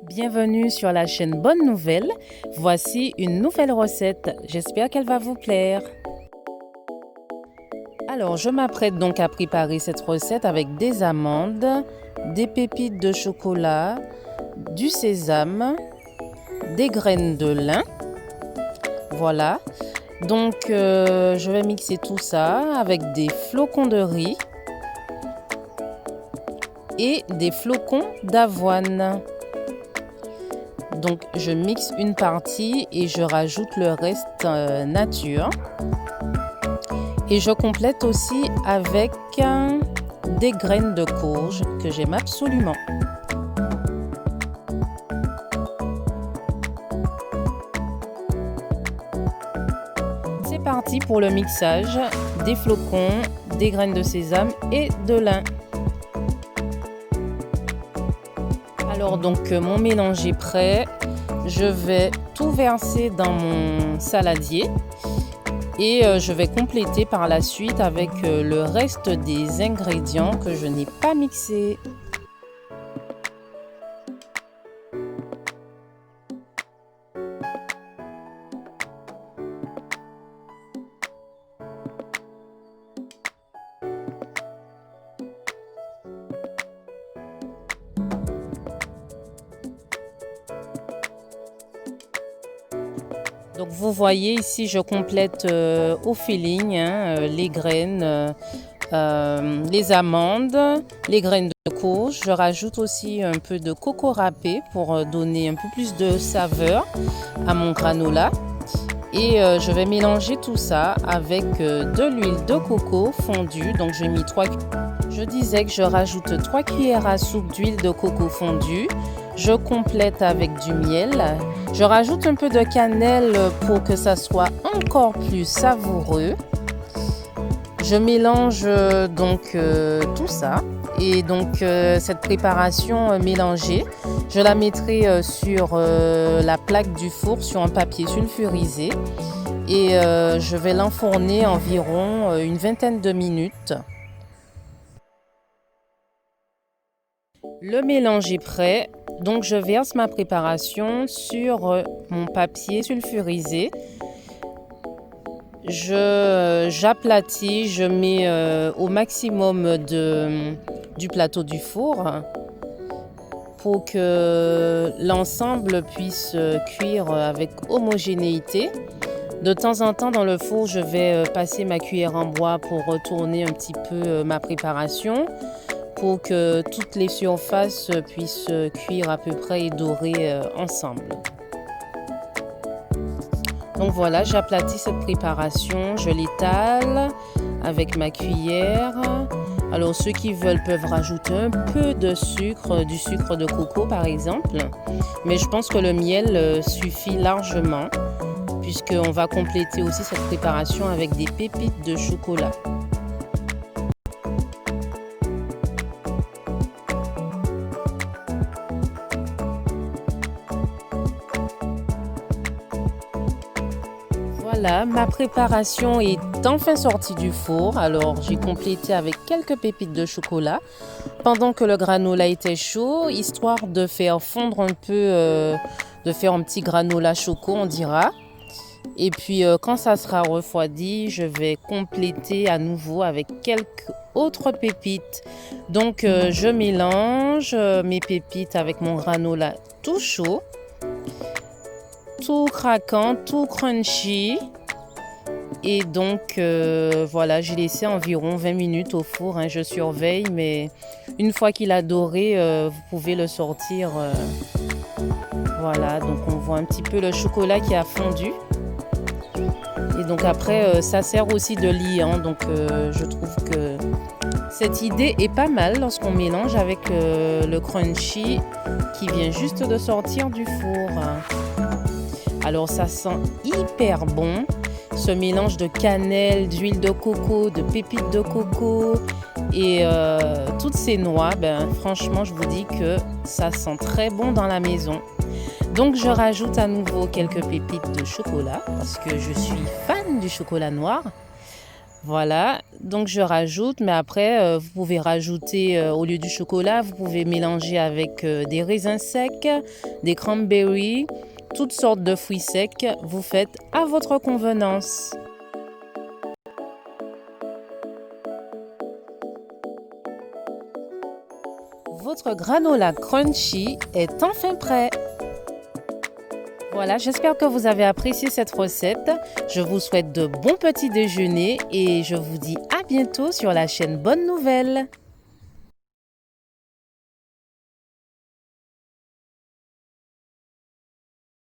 Bienvenue sur la chaîne Bonne Nouvelle. Voici une nouvelle recette. J'espère qu'elle va vous plaire. Alors, je m'apprête donc à préparer cette recette avec des amandes, des pépites de chocolat, du sésame, des graines de lin. Voilà. Donc, je vais mixer tout ça avec des flocons de riz et des flocons d'avoine. Donc je mixe une partie et je rajoute le reste nature. Et je complète aussi avec des graines de courge que j'aime absolument. C'est parti pour le mixage des flocons, des graines de sésame et de lin. Alors donc mon mélange est prêt, je vais tout verser dans mon saladier et je vais compléter par la suite avec le reste des ingrédients que je n'ai pas mixés. Donc vous voyez ici je complète au feeling les graines, les amandes, les graines de courge. Je rajoute aussi un peu de coco râpé pour donner un peu plus de saveur à mon granola. Et je vais mélanger tout ça avec de l'huile de coco fondue. Donc j'ai mis 3. Je disais que je rajoute 3 cuillères à soupe d'huile de coco fondue. Je complète avec du miel. Je rajoute un peu de cannelle pour que ça soit encore plus savoureux. Je mélange donc tout ça. Et donc cette préparation mélangée, je la mettrai sur la plaque du four sur un papier sulfurisé. Et je vais l'enfourner environ une vingtaine de minutes. Le mélange est prêt, donc je verse ma préparation sur mon papier sulfurisé. J'aplatis, je mets au maximum du plateau du four pour que l'ensemble puisse cuire avec homogénéité. De temps en temps dans le four, je vais passer ma cuillère en bois pour retourner un petit peu ma préparation, pour que toutes les surfaces puissent cuire à peu près et dorer ensemble. Donc voilà, j'aplatis cette préparation, je l'étale avec ma cuillère. Alors ceux qui veulent peuvent rajouter un peu de sucre, du sucre de coco par exemple. Mais je pense que le miel suffit largement puisqu'on va compléter aussi cette préparation avec des pépites de chocolat. Voilà, ma préparation est enfin sortie du four. Alors j'ai complété avec quelques pépites de chocolat pendant que le granola était chaud, histoire de faire fondre un peu, de faire un petit granola choco on dira. Et puis quand ça sera refroidi, je vais compléter à nouveau avec quelques autres pépites. Donc je mélange mes pépites avec mon granola tout chaud, tout craquant, tout crunchy. Et donc voilà, j'ai laissé environ 20 minutes au four, je surveille, mais une fois qu'il a doré, vous pouvez le sortir. Voilà, donc on voit un petit peu le chocolat qui a fondu. Et donc après, ça sert aussi de liant, donc je trouve que cette idée est pas mal lorsqu'on mélange avec le crunchy qui vient juste de sortir du four. Alors ça sent hyper bon, ce mélange de cannelle, d'huile de coco, de pépites de coco et toutes ces noix, franchement je vous dis que ça sent très bon dans la maison. Donc je rajoute à nouveau quelques pépites de chocolat parce que je suis fan du chocolat noir. Voilà, donc je rajoute, mais après, vous pouvez rajouter, au lieu du chocolat, vous pouvez mélanger avec des raisins secs, des cranberries, toutes sortes de fruits secs. Vous faites à votre convenance. Votre granola crunchy est enfin prêt. Voilà, j'espère que vous avez apprécié cette recette. Je vous souhaite de bons petits déjeuners et je vous dis à bientôt sur la chaîne Bonne Nouvelle.